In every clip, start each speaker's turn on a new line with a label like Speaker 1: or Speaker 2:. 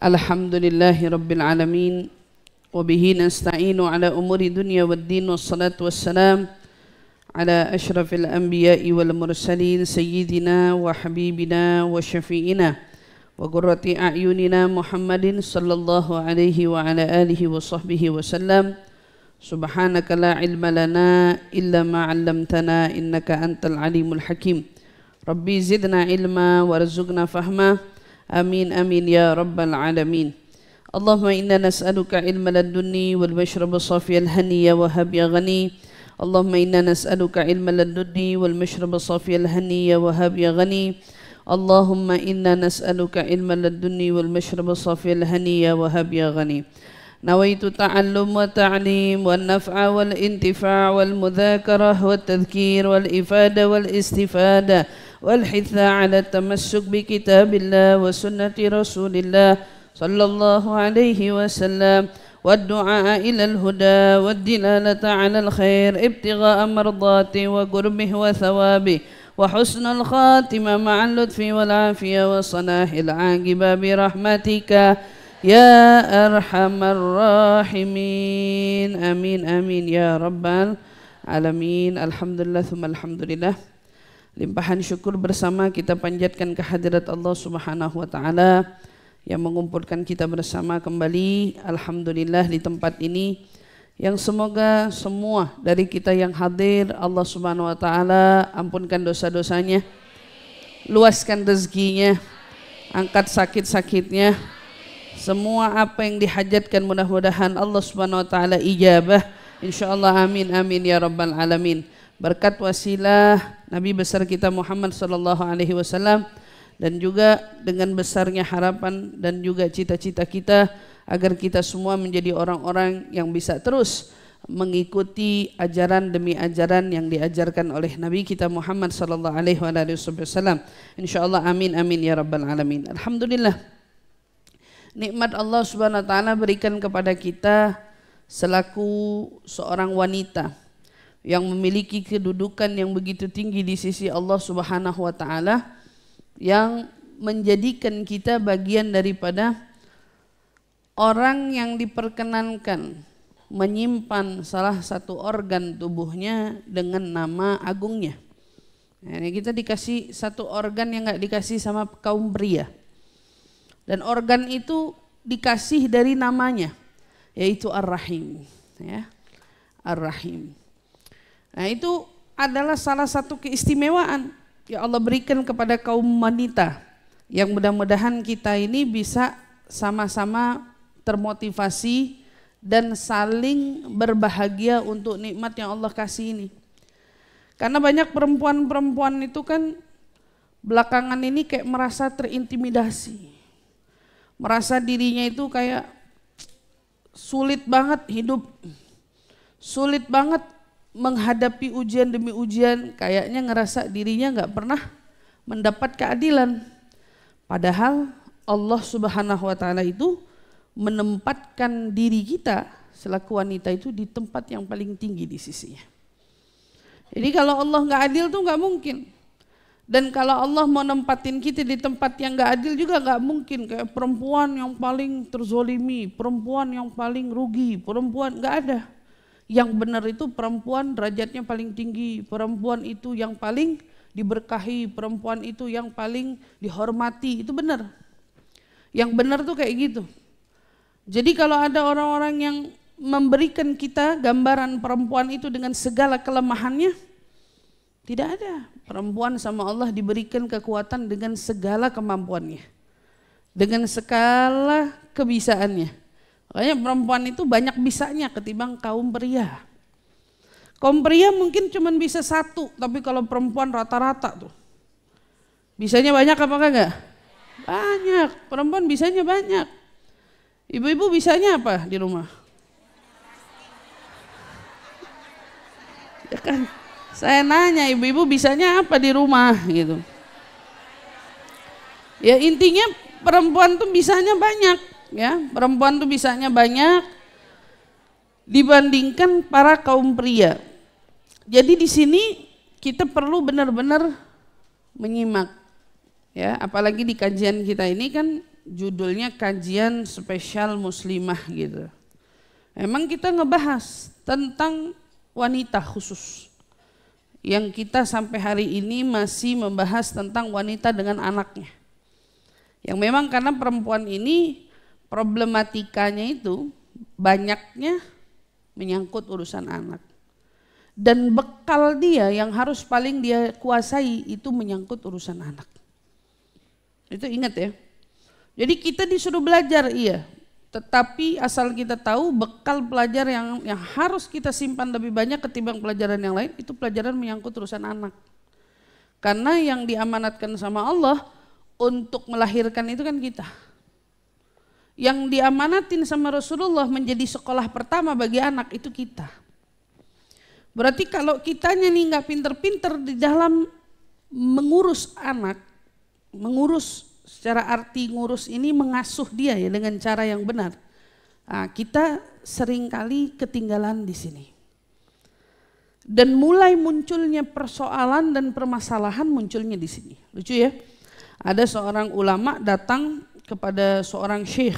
Speaker 1: Alhamdulillahi Rabbil Alamin. Wabihi nasta'inu ala umuri dunya wad din. Wassalatu wassalam ala ashrafil anbiya'i wal mursalin. Sayyidina wa habibina wa syafi'ina wa qurrati a'yunina Muhammadin sallallahu alaihi wa ala alihi wa sahbihi wa sallam. Subhanaka la ilma lana illa ma 'allamtana innaka antal alimul hakim. Rabbi zidna ilma warzuqna fahma. Amin amin ya rabbal alamin. Allahumma inna nas'aluka ilma ladunni wal mashraba safiyal hani ya wahhab ya ghani. Allahumma inna nas'aluka ilma ladunni wal mashraba safiyal hani ya wahhab ya ghani. Allahumma inna nas'aluka ilma ladunni wal mashraba safiyal hani ya wahhab ya ghani. Nawaitu ta'allum wa ta'lim wal naf'a wal intifa' wal mudzakarah wat tadhkir wal ifada wal istifada والحث على التمسك بكتاب الله وسنة رسول الله صلى الله عليه وسلم والدعاء إلى الهدى والدلالة على الخير ابتغاء مرضاته وقربه وثوابه وحسن الخاتمة مع اللطف والعافية وصلاح العاقبة برحمتك يا أرحم الراحمين. آمين آمين يا رب العالمين. Alhamdulillah thumma alhamdulillah. Limpahan syukur bersama kita panjatkan kehadirat Allah Subhanahu wa taala yang mengumpulkan kita bersama kembali alhamdulillah di tempat ini, yang semoga semua dari kita yang hadir Allah Subhanahu wa taala ampunkan dosa-dosanya, luaskan rezekinya, angkat sakit-sakitnya, semua apa yang dihajatkan mudah-mudahan Allah Subhanahu wa taala ijabah insyaallah. Amin amin ya rabbal alamin. Berkat wasilah Nabi besar kita Muhammad sallallahu alaihi wasallam, dan juga dengan besarnya harapan dan juga cita-cita kita agar kita semua menjadi orang-orang yang bisa terus mengikuti ajaran demi ajaran yang diajarkan oleh Nabi kita Muhammad sallallahu alaihi wasallam. Insyaallah amin amin ya rabbal alamin. Alhamdulillah, nikmat Allah Subhanahu wa taala berikan kepada kita selaku seorang wanita yang memiliki kedudukan yang begitu tinggi di sisi Allah Subhanahu wa taala, yang menjadikan kita bagian daripada orang yang diperkenankan menyimpan salah satu organ tubuhnya dengan nama agungnya. Nah, kita dikasih satu organ yang enggak dikasih sama kaum pria. Dan organ itu dikasih dari namanya, yaitu Ar-Rahim, ya. Ar-Rahim. Nah, itu adalah salah satu keistimewaan yang Allah berikan kepada kaum wanita, yang mudah-mudahan kita ini bisa sama-sama termotivasi dan saling berbahagia untuk nikmat yang Allah kasih ini. Karena banyak perempuan-perempuan itu kan belakangan ini kayak merasa terintimidasi, merasa dirinya itu kayak sulit banget hidup, sulit banget menghadapi ujian demi ujian, kayaknya ngerasa dirinya nggak pernah mendapat keadilan. Padahal Allah Subhanahu wa taala itu menempatkan diri kita selaku wanita itu di tempat yang paling tinggi di sisinya. Jadi kalau Allah nggak adil tuh nggak mungkin. Dan kalau Allah mau nempatin kita di tempat yang nggak adil juga nggak mungkin. Kayak perempuan yang paling terzolimi, perempuan yang paling rugi, perempuan nggak ada. Yang benar itu perempuan derajatnya paling tinggi, perempuan itu yang paling diberkahi, perempuan itu yang paling dihormati, itu benar. Yang benar tuh kayak gitu. Jadi kalau ada orang-orang yang memberikan kita gambaran perempuan itu dengan segala kelemahannya, tidak ada. Perempuan sama Allah diberikan kekuatan dengan segala kemampuannya, dengan segala kebisaannya. Makanya perempuan itu banyak bisanya ketimbang kaum pria. Kaum pria mungkin cuma bisa satu, tapi kalau perempuan rata-rata tuh. Bisanya banyak apa enggak? Banyak, perempuan bisanya banyak. Ibu-ibu bisanya apa di rumah? Ya kan, saya nanya ibu-ibu bisanya apa di rumah gitu. Ya intinya perempuan tuh bisanya banyak. Ya, perempuan tuh bisanya banyak dibandingkan para kaum pria. Jadi di sini kita perlu benar-benar menyimak, ya, apalagi di kajian kita ini kan judulnya kajian spesial muslimah gitu. Emang kita ngebahas tentang wanita khusus. Yang kita sampai hari ini masih membahas tentang wanita dengan anaknya. Yang memang karena perempuan ini problematikanya itu banyaknya menyangkut urusan anak. Dan bekal dia yang harus paling dia kuasai itu menyangkut urusan anak. Itu ingat ya. Jadi kita disuruh belajar iya, tetapi asal kita tahu bekal pelajar yang harus kita simpan lebih banyak ketimbang pelajaran yang lain itu pelajaran menyangkut urusan anak. Karena yang diamanatkan sama Allah untuk melahirkan itu kan kita. Yang diamanatin sama Rasulullah menjadi sekolah pertama bagi anak itu kita. Berarti kalau kitanya nih nggak pinter-pinter di dalam mengurus anak, mengurus secara arti ngurus ini mengasuh dia ya dengan cara yang benar. Nah, kita seringkali ketinggalan di sini. Dan mulai munculnya persoalan dan permasalahan munculnya di sini. Lucu ya. Ada seorang ulama datang kepada seorang syekh.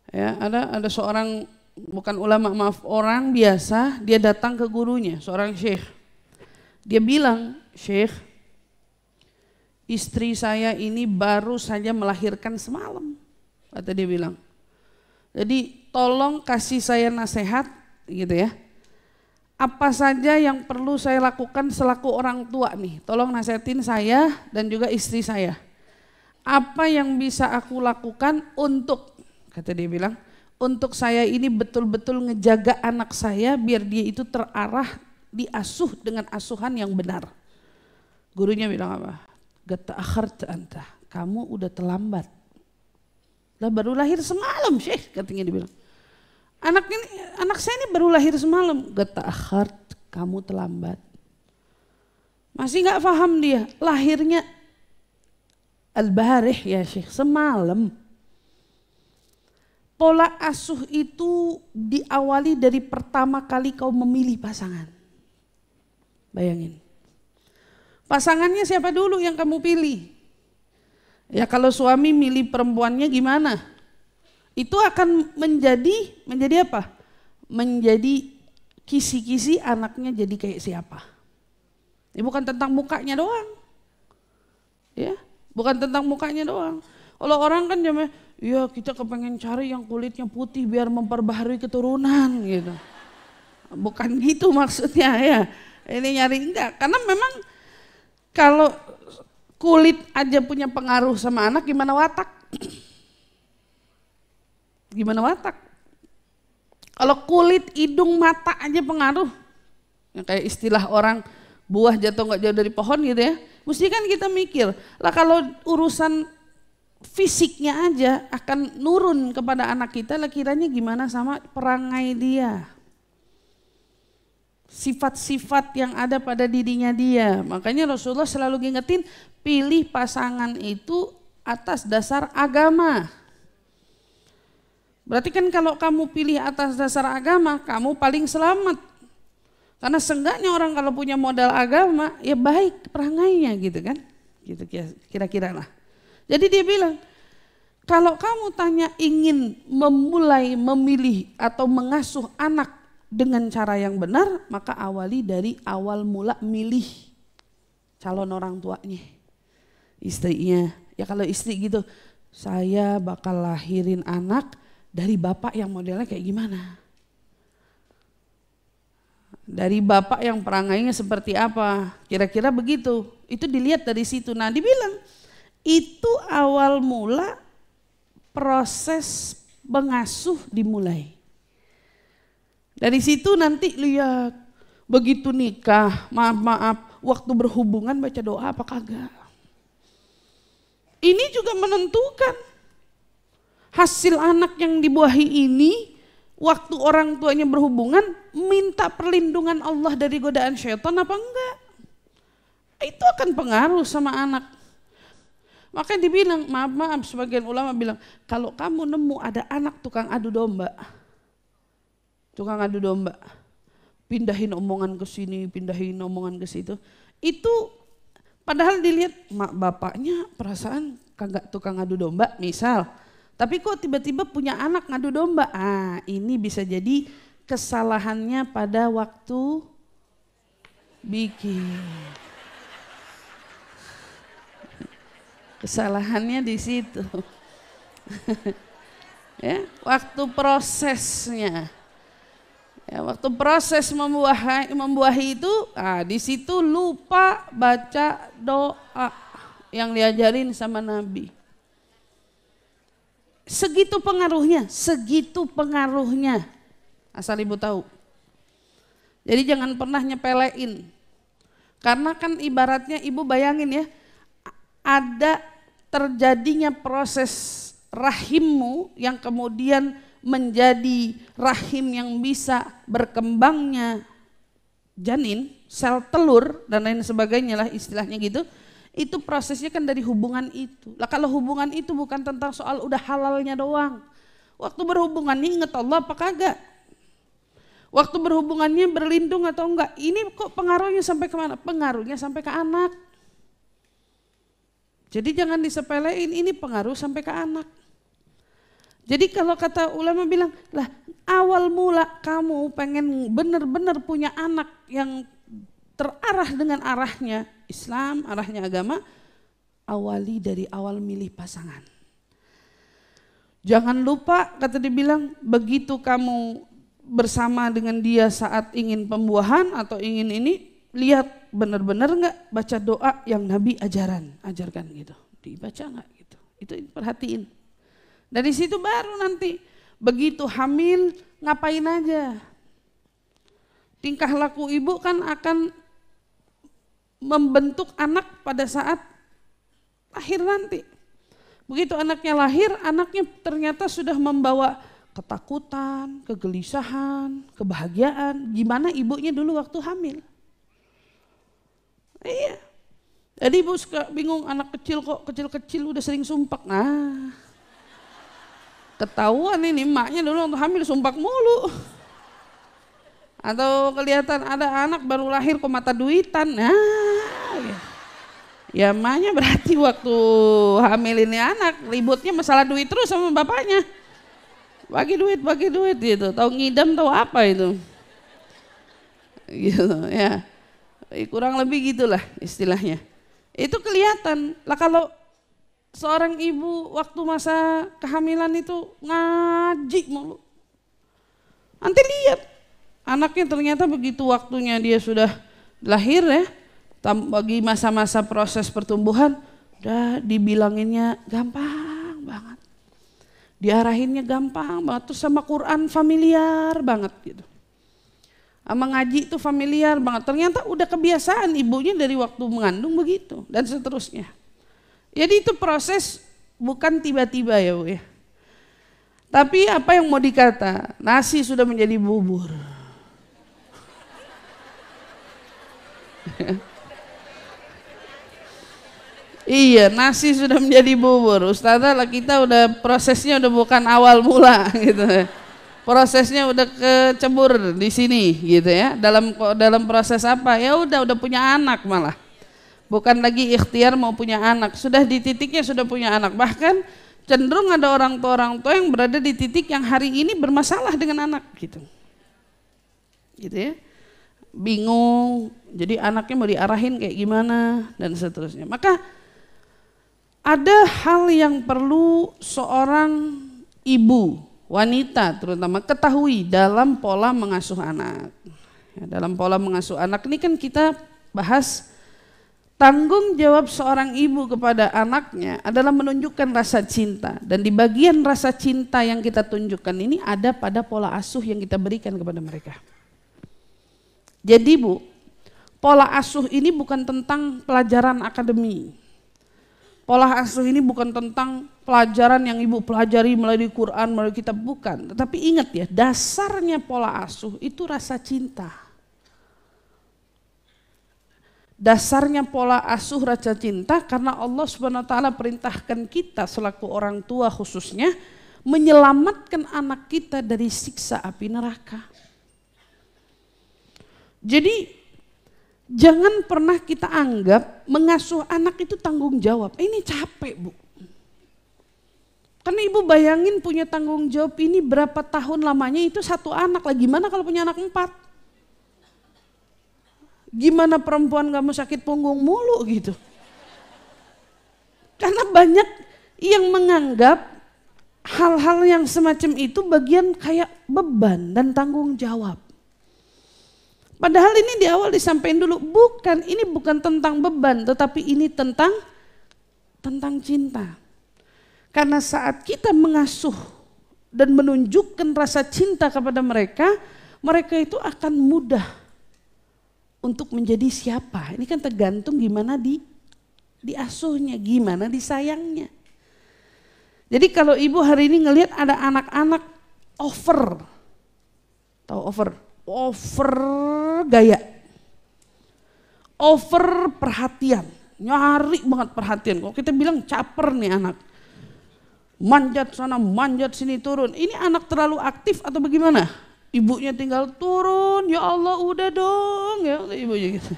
Speaker 1: Ya, ada seorang bukan ulama maaf, orang biasa, dia datang ke gurunya, seorang syekh. Dia bilang, "Syekh, istri saya ini baru saja melahirkan semalam," kata dia bilang. Jadi tolong kasih saya nasihat gitu ya. Apa saja yang perlu saya lakukan selaku orang tua nih, tolong nasihatin saya dan juga istri saya. Apa yang bisa aku lakukan untuk, kata dia bilang, untuk saya ini betul-betul ngejaga anak saya biar dia itu terarah, diasuh dengan asuhan yang benar. Gurunya bilang apa? Gata akharta anta, kamu udah terlambat. Lah baru lahir semalam Syekh, katanya dibilang. Anak saya ini baru lahir semalam. Gata akhart, kamu terlambat. Masih nggak paham dia, lahirnya al-barih ya Syekh, semalam. Pola asuh itu diawali dari pertama kali kau memilih pasangan. Bayangin. Pasangannya siapa dulu yang kamu pilih? Ya kalau suami milih perempuannya gimana? Itu akan menjadi apa? Menjadi kisi-kisi anaknya jadi kayak siapa. Ini bukan tentang mukanya doang. Ya, bukan tentang mukanya doang. Kalau orang kan jamnya, ya kita kepengen cari yang kulitnya putih biar memperbaharui keturunan gitu. Bukan gitu maksudnya ya. Ini nyari enggak, karena memang kalau kulit aja punya pengaruh sama anak, gimana watak? Gimana watak? Kalau kulit, hidung, mata aja pengaruh. Ya, kayak istilah orang buah jatuh nggak jauh dari pohon gitu ya. Mesti kan kita mikir, lah kalau urusan fisiknya aja akan nurun kepada anak kita, lah kiranya gimana sama perangai dia. Sifat-sifat yang ada pada dirinya dia. Makanya Rasulullah selalu ngingetin, pilih pasangan itu atas dasar agama. Berarti kan kalau kamu pilih atas dasar agama, kamu paling selamat. Karena seenggaknya orang kalau punya modal agama, ya baik perangainya gitu kan. Gitu kira-kira lah. Jadi dia bilang, kalau kamu tanya ingin memulai memilih atau mengasuh anak dengan cara yang benar, maka awali dari awal mula milih calon orang tuanya. Istrinya, ya kalau istri gitu, saya bakal lahirin anak dari bapak yang modelnya kayak gimana? Dari bapak yang perangainya seperti apa? Kira-kira begitu. Itu dilihat dari situ. Nah dibilang, itu awal mula proses mengasuh dimulai. Dari situ nanti lihat, begitu nikah, maaf, waktu berhubungan baca doa apa kagak. Ini juga menentukan. Hasil anak yang dibuahi ini, waktu orang tuanya berhubungan, minta perlindungan Allah dari godaan syaitan apa enggak? Itu akan pengaruh sama anak. Makanya dibilang, maaf, sebagian ulama bilang, kalau kamu nemu ada anak tukang adu domba, pindahin omongan ke sini, pindahin omongan ke situ, itu padahal dilihat mak bapaknya perasaan kagak tukang ngadu domba misal. Tapi kok tiba-tiba punya anak ngadu domba? Ini bisa jadi kesalahannya pada waktu bikin. Kesalahannya di situ. Ya, waktu prosesnya. Ya, waktu proses membuahi itu, di situ lupa baca doa yang diajarin sama Nabi. Segitu pengaruhnya. Asal ibu tahu. Jadi jangan pernah nyepelein. Karena kan ibaratnya ibu bayangin ya, ada terjadinya proses rahimmu yang kemudian menjadi rahim yang bisa berkembangnya janin, sel telur dan lain sebagainya lah istilahnya gitu. Itu prosesnya kan dari hubungan itu. Lah kalau hubungan itu bukan tentang soal udah halalnya doang. Waktu berhubungannya ingat Allah apa kagak? Waktu berhubungannya berlindung atau enggak? Ini kok pengaruhnya sampai kemana? Pengaruhnya sampai ke anak. Jadi jangan disepelein, ini pengaruh sampai ke anak. Jadi kalau kata ulama bilang, lah awal mula kamu pengen benar-benar punya anak yang terarah dengan arahnya Islam, arahnya agama, awali dari awal milih pasangan. Jangan lupa kata dibilang, begitu kamu bersama dengan dia saat ingin pembuahan atau ingin ini, lihat benar-benar enggak baca doa yang Nabi ajarkan gitu. Dibaca enggak gitu. Itu perhatiin. Dari situ baru nanti begitu hamil ngapain aja. Tingkah laku ibu kan akan membentuk anak pada saat lahir nanti. Begitu anaknya lahir, anaknya ternyata sudah membawa ketakutan, kegelisahan, kebahagiaan. Gimana ibunya dulu waktu hamil? Iya. Jadi ibu suka bingung, anak kecil kok kecil-kecil udah sering sumpak. Nah, ketahuan ini emaknya dulu waktu hamil sumpak mulu. Atau kelihatan ada anak baru lahir kok mata duitan. Nah, ya emaknya berarti waktu hamil ini anak ributnya masalah duit terus sama bapaknya. Bagi duit gitu. Tahu ngidam tahu apa itu. Gitu ya. Kurang lebih gitulah istilahnya. Itu kelihatan. Lah kalau seorang ibu waktu masa kehamilan itu ngaji mulu. Nanti lihat anaknya ternyata begitu waktunya dia sudah lahir ya, bagi masa-masa proses pertumbuhan, udah dibilanginnya gampang banget. Diarahinnya gampang banget, terus sama Quran familiar banget gitu. Sama ngaji itu familiar banget, ternyata udah kebiasaan ibunya dari waktu mengandung begitu dan seterusnya. Jadi itu proses bukan tiba-tiba ya Bu ya. Tapi apa yang mau dikata, nasi sudah menjadi bubur. Iya, nasi sudah menjadi bubur. Ustazah lah kita udah prosesnya udah bukan awal mula gitu. Prosesnya udah kecebur di sini gitu ya. Dalam proses apa? Ya udah punya anak malah. Bukan lagi ikhtiar mau punya anak, sudah di titiknya sudah punya anak. Bahkan cenderung ada orang tua yang berada di titik yang hari ini bermasalah dengan anak gitu. Gitu ya. Bingung, jadi anaknya mau diarahin kayak gimana dan seterusnya. Maka ada hal yang perlu seorang ibu, wanita terutama ketahui dalam pola mengasuh anak. Ya, dalam pola mengasuh anak ini kan kita bahas tanggung jawab seorang ibu kepada anaknya adalah menunjukkan rasa cinta. Dan di bagian rasa cinta yang kita tunjukkan ini ada pada pola asuh yang kita berikan kepada mereka. Jadi Bu, pola asuh ini bukan tentang pelajaran akademi. Pola asuh ini bukan tentang pelajaran yang ibu pelajari melalui Quran, melalui kitab, bukan. Tetapi ingat ya, dasarnya pola asuh itu rasa cinta. Dasarnya pola asuh rasa cinta karena Allah Subhanahu wa taala perintahkan kita selaku orang tua khususnya menyelamatkan anak kita dari siksa api neraka. Jadi jangan pernah kita anggap mengasuh anak itu tanggung jawab. Ini capek Bu. Karena ibu bayangin punya tanggung jawab ini berapa tahun lamanya itu satu anak lah. Gimana kalau punya anak 4? Gimana perempuan gak mau sakit punggung mulu gitu. Karena banyak yang menganggap hal-hal yang semacam itu bagian kayak beban dan tanggung jawab. Padahal ini di awal disampaikan dulu, ini bukan tentang beban, tetapi ini tentang cinta. Karena saat kita mengasuh dan menunjukkan rasa cinta kepada mereka, mereka itu akan mudah untuk menjadi siapa. Ini kan tergantung gimana diasuhnya, gimana disayangnya. Jadi kalau ibu hari ini ngelihat ada anak-anak over, tahu over gaya, over perhatian, nyari banget perhatian. Kalau kita bilang caper nih anak, manjat sana manjat sini turun. Ini anak terlalu aktif atau bagaimana? Ibunya tinggal turun, ya Allah udah dong ya ibunya gitu.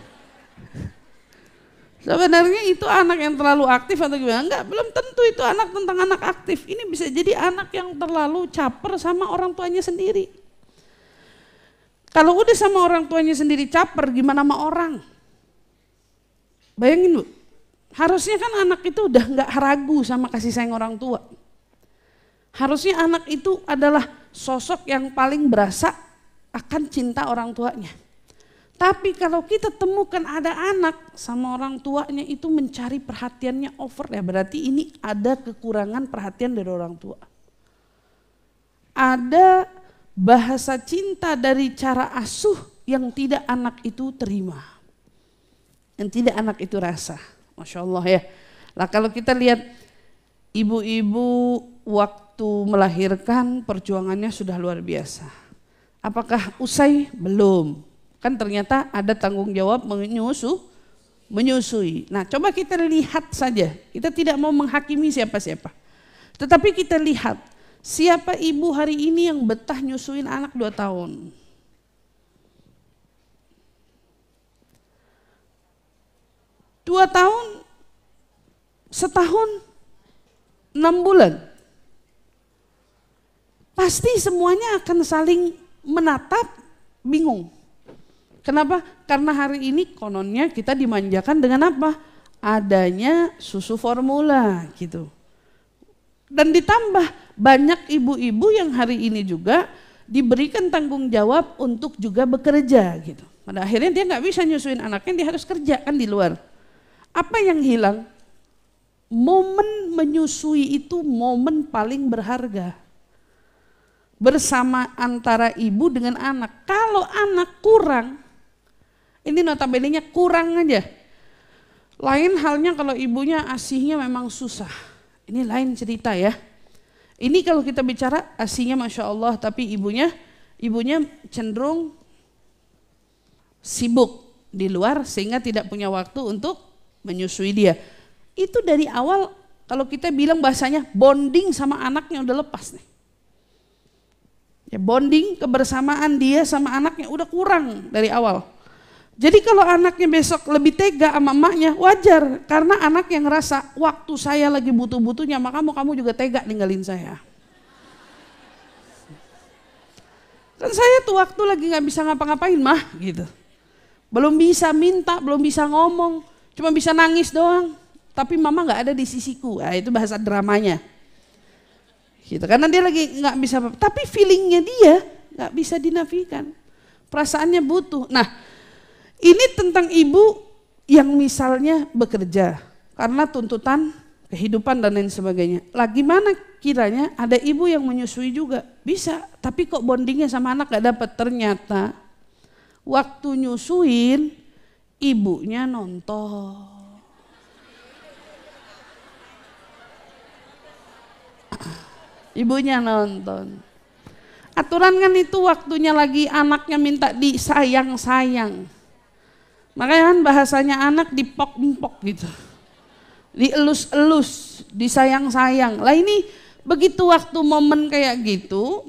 Speaker 1: Sebenarnya itu anak yang terlalu aktif atau gimana? Enggak, belum tentu itu anak tentang anak aktif. Ini bisa jadi anak yang terlalu caper sama orang tuanya sendiri. Kalau udah sama orang tuanya sendiri caper, gimana sama orang? Bayangin Bu, harusnya kan anak itu udah enggak ragu sama kasih sayang orang tua. Harusnya anak itu adalah sosok yang paling berasa akan cinta orang tuanya. Tapi kalau kita temukan ada anak sama orang tuanya itu mencari perhatiannya over, ya berarti ini ada kekurangan perhatian dari orang tua. Ada bahasa cinta dari cara asuh yang tidak anak itu terima. Yang tidak anak itu rasa. Masya Allah ya. Lah kalau kita lihat ibu-ibu waktu melahirkan perjuangannya sudah luar biasa. Apakah usai? Belum. Kan ternyata ada tanggung jawab menyusui. Nah coba kita lihat saja, kita tidak mau menghakimi siapa-siapa. Tetapi kita lihat, siapa ibu hari ini yang betah nyusuin anak 2 tahun? Dua tahun, setahun, 6 bulan. Pasti semuanya akan saling menatap, bingung. Kenapa? Karena hari ini kononnya kita dimanjakan dengan apa? Adanya susu formula gitu. Dan ditambah banyak ibu-ibu yang hari ini juga diberikan tanggung jawab untuk juga bekerja gitu. Pada akhirnya dia nggak bisa nyusuin anaknya, dia harus kerja kan di luar. Apa yang hilang? Momen menyusui itu momen paling berharga. Bersama antara ibu dengan anak. Kalau anak kurang, ini notabene-nya kurang aja. Lain halnya kalau ibunya asihnya memang susah. Ini lain cerita ya. Ini kalau kita bicara asihnya Masya Allah, tapi ibunya cenderung sibuk di luar sehingga tidak punya waktu untuk menyusui dia. Itu dari awal kalau kita bilang bahasanya bonding sama anaknya udah lepas nih. Ya bonding, kebersamaan dia sama anaknya udah kurang dari awal. Jadi kalau anaknya besok lebih tega sama emaknya, wajar. Karena anak yang ngerasa waktu saya lagi butuh-butuhnya sama kamu juga tega ninggalin saya. Kan saya tuh waktu lagi gak bisa ngapa-ngapain mah gitu. Belum bisa minta, belum bisa ngomong, cuma bisa nangis doang. Tapi mama gak ada di sisiku, nah, itu bahasa dramanya. Gitu. Karena dia lagi gak bisa, tapi feelingnya dia gak bisa dinafikan. Perasaannya butuh. Nah, ini tentang ibu yang misalnya bekerja karena tuntutan kehidupan dan lain sebagainya. Lah gimana kiranya ada ibu yang menyusui juga? Bisa, tapi kok bondingnya sama anak gak dapat. Ternyata waktu nyusuin ibunya nonton. Ibunya nonton. Aturan kan itu waktunya lagi anaknya minta disayang-sayang. Makanya kan bahasanya anak dipok-empok gitu, dielus-elus, disayang-sayang. Lah ini begitu waktu momen kayak gitu,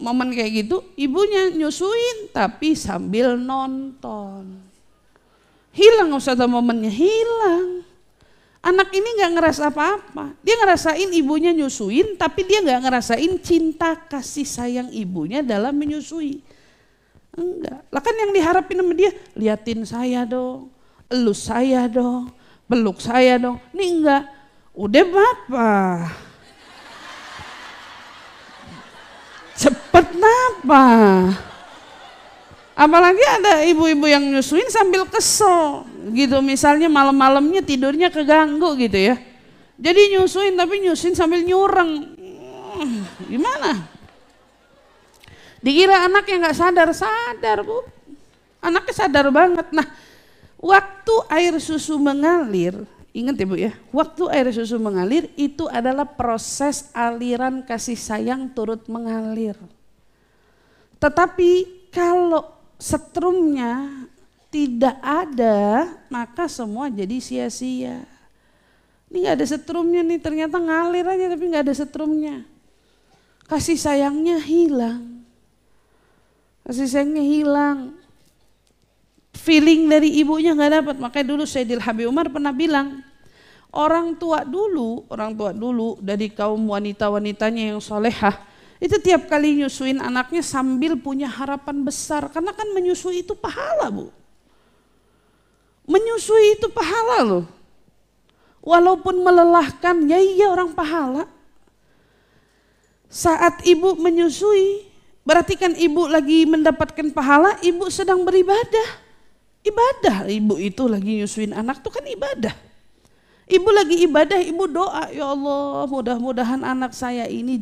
Speaker 1: ibunya nyusuin tapi sambil nonton. Hilang Ustazah momennya, hilang. Anak ini nggak ngerasa apa-apa. Dia ngerasain ibunya nyusuin, tapi dia nggak ngerasain cinta kasih sayang ibunya dalam menyusui. Enggak. Lah kan yang diharapin sama dia, liatin saya dong, elus saya dong, peluk saya dong. Ini enggak. Udah bapak. Cepet napa? Apalagi ada ibu-ibu yang nyusuin sambil kesel gitu, misalnya malam-malamnya tidurnya keganggu gitu ya. Jadi nyusuin tapi nyusuin sambil nyureng. Gimana? Dikira anak yang gak sadar Bu. Anaknya sadar banget. Nah, waktu air susu mengalir, ingat ya Bu ya, waktu air susu mengalir itu adalah proses aliran kasih sayang turut mengalir. Tetapi kalau setrumnya tidak ada, maka semua jadi sia-sia. Ini gak ada setrumnya nih, ternyata ngalir aja tapi gak ada setrumnya. Kasih sayangnya hilang. Kasih sayangnya hilang. Feeling dari ibunya gak dapat. Makanya dulu Sayyidil Habib Umar pernah bilang, orang tua dulu dari kaum wanita-wanitanya yang solehah, itu tiap kali nyusuin anaknya sambil punya harapan besar. Karena kan menyusui itu pahala Bu. Menyusui itu pahala loh. Walaupun melelahkan, ya iya orang pahala. Saat ibu menyusui, berarti kan ibu lagi mendapatkan pahala, ibu sedang beribadah. Ibadah, ibu itu lagi nyusuin anak tuh kan ibadah. Ibu lagi ibadah, ibu doa, ya Allah mudah-mudahan anak saya ini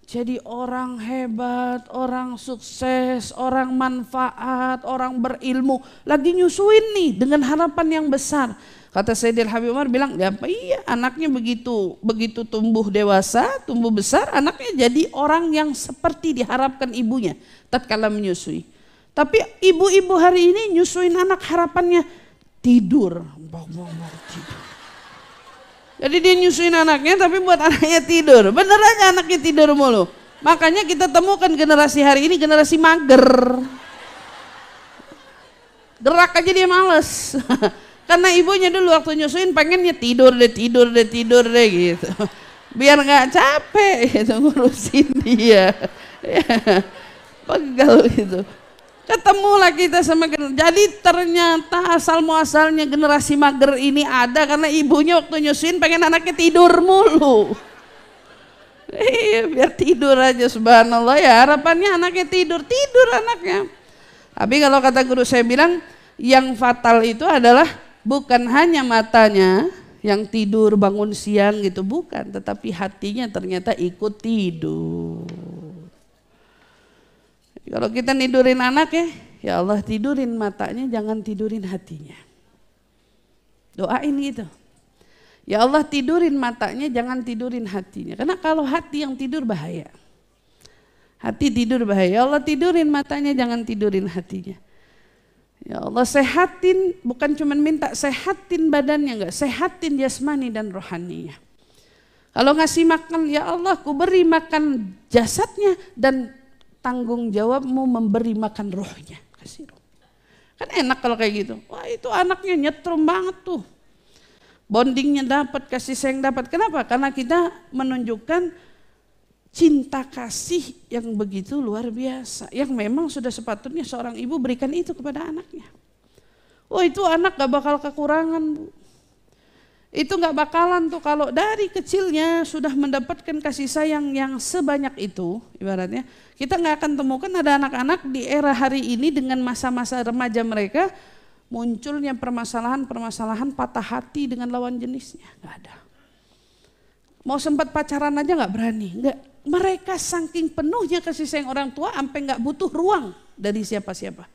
Speaker 1: jadi orang hebat, orang sukses, orang manfaat, orang berilmu. Lagi nyusuin nih dengan harapan yang besar. Kata Sayyidil Habib Umar bilang, ya apa iya anaknya begitu tumbuh dewasa, tumbuh besar, anaknya jadi orang yang seperti diharapkan ibunya tatkala menyusui. Tapi ibu-ibu hari ini nyusuin anak harapannya tidur. Jadi dia nyusuin anaknya tapi buat anaknya tidur. Bener aja anaknya tidur mulu. Makanya kita temukan generasi hari ini generasi mager. Gerak aja dia males. Karena ibunya dulu waktu nyusuin pengennya tidur deh gitu. Biar gak capek gitu ngurusin dia. Pegal gitu. Ketemulah kita sama jadi ternyata asal muasalnya generasi mager ini ada karena ibunya waktu nyusuin pengen anaknya tidur mulu. Iya biar tidur aja subhanallah ya, harapannya anaknya tidur anaknya. Tapi kalau kata guru saya bilang yang fatal itu adalah bukan hanya matanya yang tidur bangun siang gitu, bukan, tetapi hatinya ternyata ikut tidur. Kalau kita nidurin anak ya Allah tidurin matanya, jangan tidurin hatinya. Doain gitu. Ya Allah tidurin matanya, jangan tidurin hatinya. Karena kalau hati yang tidur bahaya. Hati tidur bahaya. Ya Allah tidurin matanya, jangan tidurin hatinya. Ya Allah sehatin, bukan cuma minta sehatin badannya, enggak, sehatin jasmani dan rohaninya. Kalau ngasih makan, ya Allah ku beri makan jasadnya dan tanggung jawabmu memberi makan rohnya. Kasih roh. Kan enak kalau kayak gitu. Wah itu anaknya nyetrum banget tuh. Bondingnya dapat, kasih sayang dapat. Kenapa? Karena kita menunjukkan cinta kasih yang begitu luar biasa. Yang memang sudah sepatutnya seorang ibu berikan itu kepada anaknya. Oh itu anak gak bakal kekurangan Bu. Itu gak bakalan tuh kalau dari kecilnya sudah mendapatkan kasih sayang yang sebanyak itu, ibaratnya kita gak akan temukan ada anak-anak di era hari ini dengan masa-masa remaja mereka munculnya permasalahan-permasalahan patah hati dengan lawan jenisnya, gak ada. Mau sempat pacaran aja gak berani, enggak. Mereka saking penuhnya kasih sayang orang tua sampai gak butuh ruang dari siapa-siapa,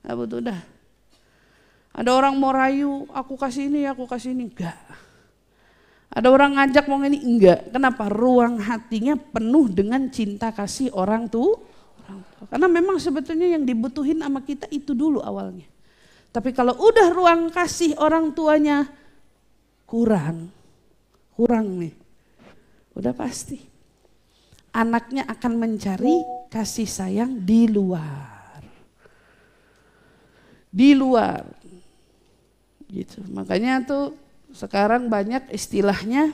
Speaker 1: gak butuh dah. Ada orang mau rayu, aku kasih ini, enggak. Ada orang ngajak mau ini, enggak. Kenapa? Ruang hatinya penuh dengan cinta kasih orang tua. Karena memang sebetulnya yang dibutuhin sama kita itu dulu awalnya. Tapi kalau udah ruang kasih orang tuanya kurang nih, udah pasti. Anaknya akan mencari kasih sayang di luar. Gitu. Makanya tuh Sekarang banyak istilahnya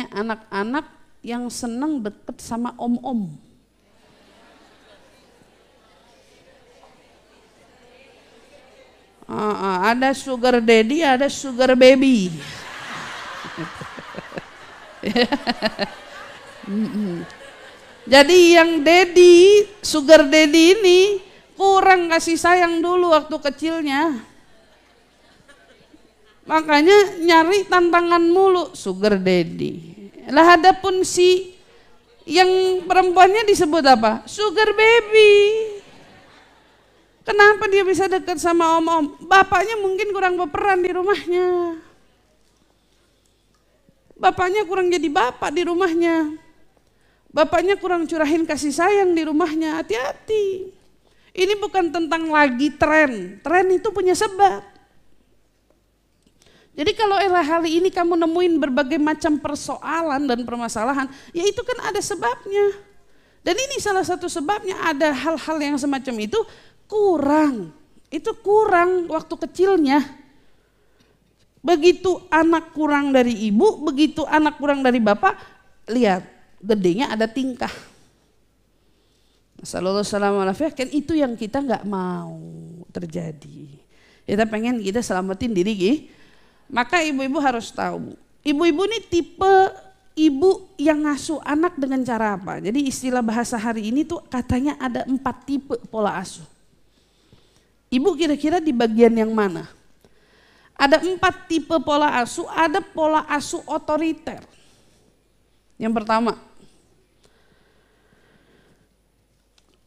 Speaker 1: anak-anak yang senang deket sama om-om. Ada sugar daddy, ada sugar baby. Jadi yang sugar daddy ini kurang kasih sayang dulu waktu kecilnya. Makanya nyari tantangan mulu sugar daddy. Lah adapun si yang perempuannya disebut apa? Sugar baby. Kenapa dia bisa dekat sama om-om? Bapaknya mungkin kurang berperan di rumahnya. Bapaknya kurang jadi bapak di rumahnya. Bapaknya kurang curahin kasih sayang di rumahnya. Hati-hati. Ini bukan tentang lagi tren. Tren itu punya sebab. Jadi kalau hari ini kamu nemuin berbagai macam persoalan dan permasalahan, ya itu kan ada sebabnya. Dan ini salah satu sebabnya, ada hal-hal yang semacam itu kurang. Itu kurang waktu kecilnya. Begitu anak kurang dari ibu, begitu anak kurang dari bapak, lihat gedenya ada tingkah. Sallallahu alaihi wasallam, kan itu yang kita nggak mau terjadi. Kita pengen kita selamatin diri. Maka ibu-ibu harus tahu, ibu-ibu ini tipe ibu yang ngasuh anak dengan cara apa? Jadi istilah bahasa hari ini tuh katanya ada 4 tipe pola asuh. Ibu kira-kira di bagian yang mana? Ada 4 tipe pola asuh, ada pola asuh otoriter. Yang pertama.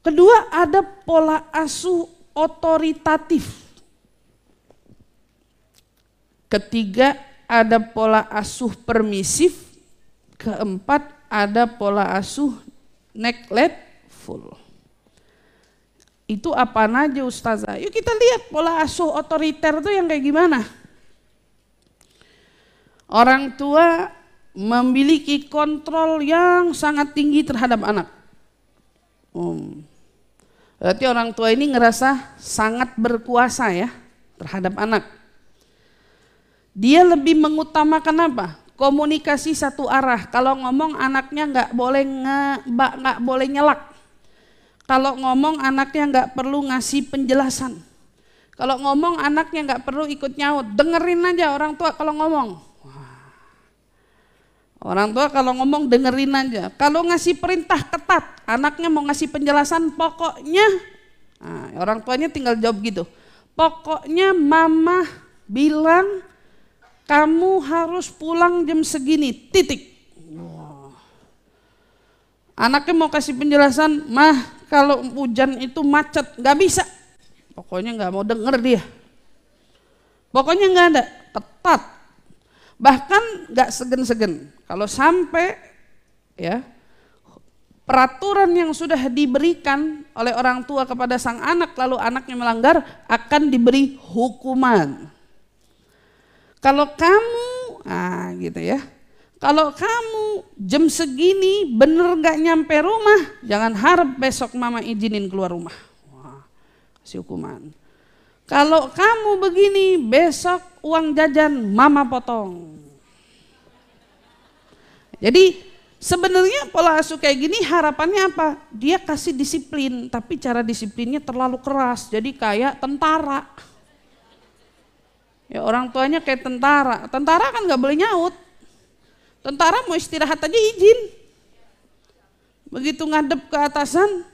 Speaker 1: Kedua, ada pola asuh otoritatif. Ketiga, ada pola asuh permisif. Keempat, ada pola asuh neglectful. Itu apa aja Ustazah? Yuk kita lihat pola asuh otoriter itu yang kayak gimana. Orang tua memiliki kontrol yang sangat tinggi terhadap anak. Berarti orang tua ini ngerasa sangat berkuasa ya terhadap anak. Dia lebih mengutamakan apa? Komunikasi satu arah. Kalau ngomong anaknya nggak boleh nyelak. Kalau ngomong anaknya nggak perlu ngasih penjelasan. Kalau ngomong anaknya nggak perlu ikut nyaut. Dengerin aja orang tua kalau ngomong. Orang tua kalau ngomong dengerin aja. Kalau ngasih perintah ketat, anaknya mau ngasih penjelasan pokoknya. Orang tuanya tinggal jawab gitu. Pokoknya mama bilang kamu harus pulang jam segini, titik. Anaknya mau kasih penjelasan, mah kalau hujan itu macet, gak bisa. Pokoknya gak mau denger dia. Pokoknya gak ada, ketat. Bahkan gak segen-segen. Kalau sampai ya peraturan yang sudah diberikan oleh orang tua kepada sang anak, lalu anaknya melanggar, akan diberi hukuman. Kalau kamu, gitu ya. Kalau kamu jam segini bener gak nyampe rumah, jangan harap besok mama izinin keluar rumah. Kasih hukuman. Kalau kamu begini, besok uang jajan mama potong. Jadi sebenarnya pola asuh kayak gini harapannya apa? Dia kasih disiplin, tapi cara disiplinnya terlalu keras, jadi kayak tentara. Ya orang tuanya kayak tentara kan gak boleh nyaut. Tentara mau istirahat aja izin. Begitu ngadep ke atasan,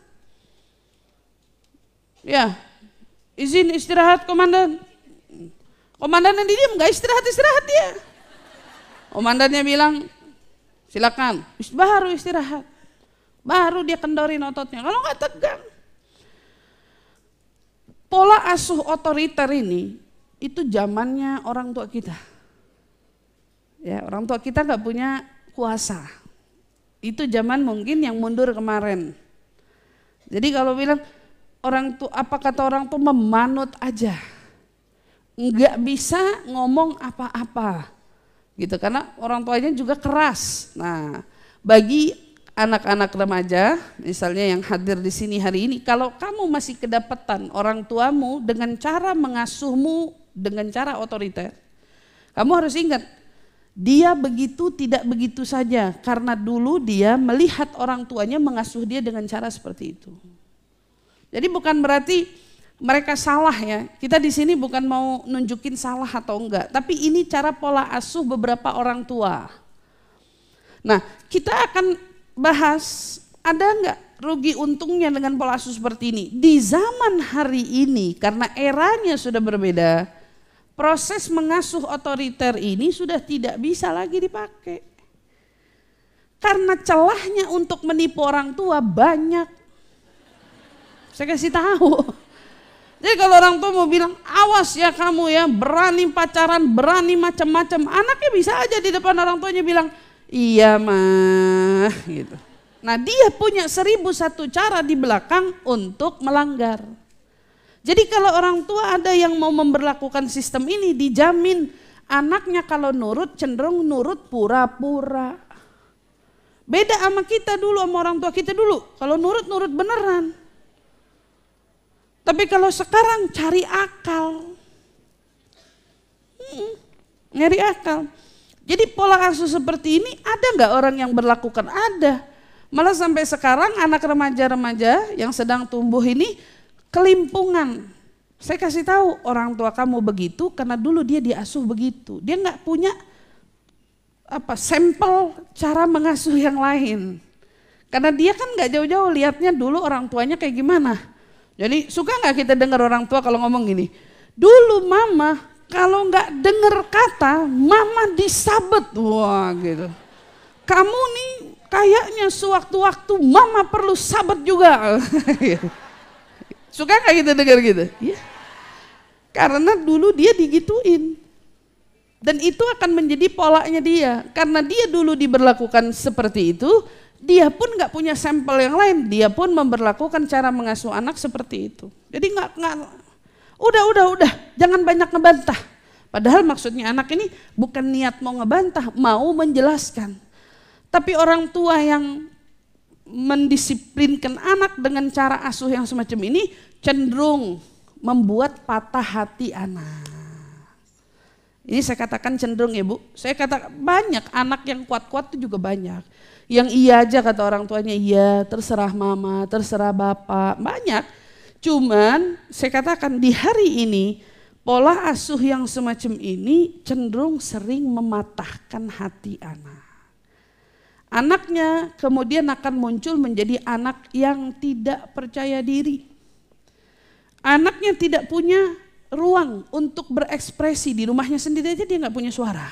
Speaker 1: ya izin istirahat komandan. Komandannya diam, gak istirahat dia. Komandannya bilang silakan, baru istirahat. Baru dia kendorin ototnya, kalau gak tegang. Pola asuh otoriter ini itu zamannya orang tua kita. Ya, orang tua kita nggak punya kuasa. Itu zaman mungkin yang mundur kemarin. Jadi kalau bilang orang tua, apa kata orang tua, memanut aja, nggak bisa ngomong apa-apa, gitu. Karena orang tuanya juga keras. Nah, bagi anak-anak remaja, misalnya yang hadir di sini hari ini, kalau kamu masih kedapatan orang tuamu dengan cara mengasuhmu dengan cara otoriter, Kamu harus ingat, dia begitu tidak begitu saja karena dulu dia melihat orang tuanya mengasuh dia dengan cara seperti itu. Jadi bukan berarti mereka salah ya. Kita di sini bukan mau nunjukin salah atau enggak, tapi ini cara pola asuh beberapa orang tua. Nah, kita akan bahas ada enggak rugi untungnya dengan pola asuh seperti ini. Di zaman hari ini karena eranya sudah berbeda, proses mengasuh otoriter ini sudah tidak bisa lagi dipakai. Karena celahnya untuk menipu orang tua banyak. Saya kasih tahu. Jadi kalau orang tua mau bilang, awas ya kamu ya, berani pacaran, berani macam-macam. Anaknya bisa aja di depan orang tuanya bilang, iya mah gitu. Nah dia punya 1001 cara di belakang untuk melanggar. Jadi kalau orang tua ada yang mau memberlakukan sistem ini, dijamin anaknya kalau nurut cenderung nurut pura-pura. Beda sama kita dulu, sama orang tua kita dulu. Kalau nurut beneran. Tapi kalau sekarang cari akal. Nyari akal. Jadi pola asuh seperti ini ada nggak orang yang berlakukan? Ada. Malah sampai sekarang anak remaja-remaja yang sedang tumbuh ini kelimpungan. Saya kasih tahu orang tua kamu begitu karena dulu dia diasuh begitu. Dia nggak punya sampel cara mengasuh yang lain. Karena dia kan nggak jauh-jauh lihatnya dulu orang tuanya kayak gimana. Jadi suka nggak kita dengar orang tua kalau ngomong gini, dulu mama kalau nggak dengar kata mama disabet, wah gitu. Kamu nih kayaknya sewaktu-waktu mama perlu sabet juga. Suka gak kita dengar gitu? Ya. Karena dulu dia digituin. Dan itu akan menjadi polanya dia. Karena dia dulu diberlakukan seperti itu, dia pun gak punya sampel yang lain. Dia pun memberlakukan cara mengasuh anak seperti itu. Jadi udah, jangan banyak ngebantah. Padahal maksudnya anak ini bukan niat mau ngebantah, mau menjelaskan. Tapi orang tua yang mendisiplinkan anak dengan cara asuh yang semacam ini cenderung membuat patah hati anak. Ini saya katakan cenderung ya Bu, saya katakan banyak anak yang kuat-kuat itu juga banyak. Yang iya aja kata orang tuanya, iya terserah mama, terserah bapak, banyak. Cuman saya katakan di hari ini pola asuh yang semacam ini cenderung sering mematahkan hati anak. Anaknya kemudian akan muncul menjadi anak yang tidak percaya diri. Anaknya tidak punya ruang untuk berekspresi, di rumahnya sendiri aja dia nggak punya suara.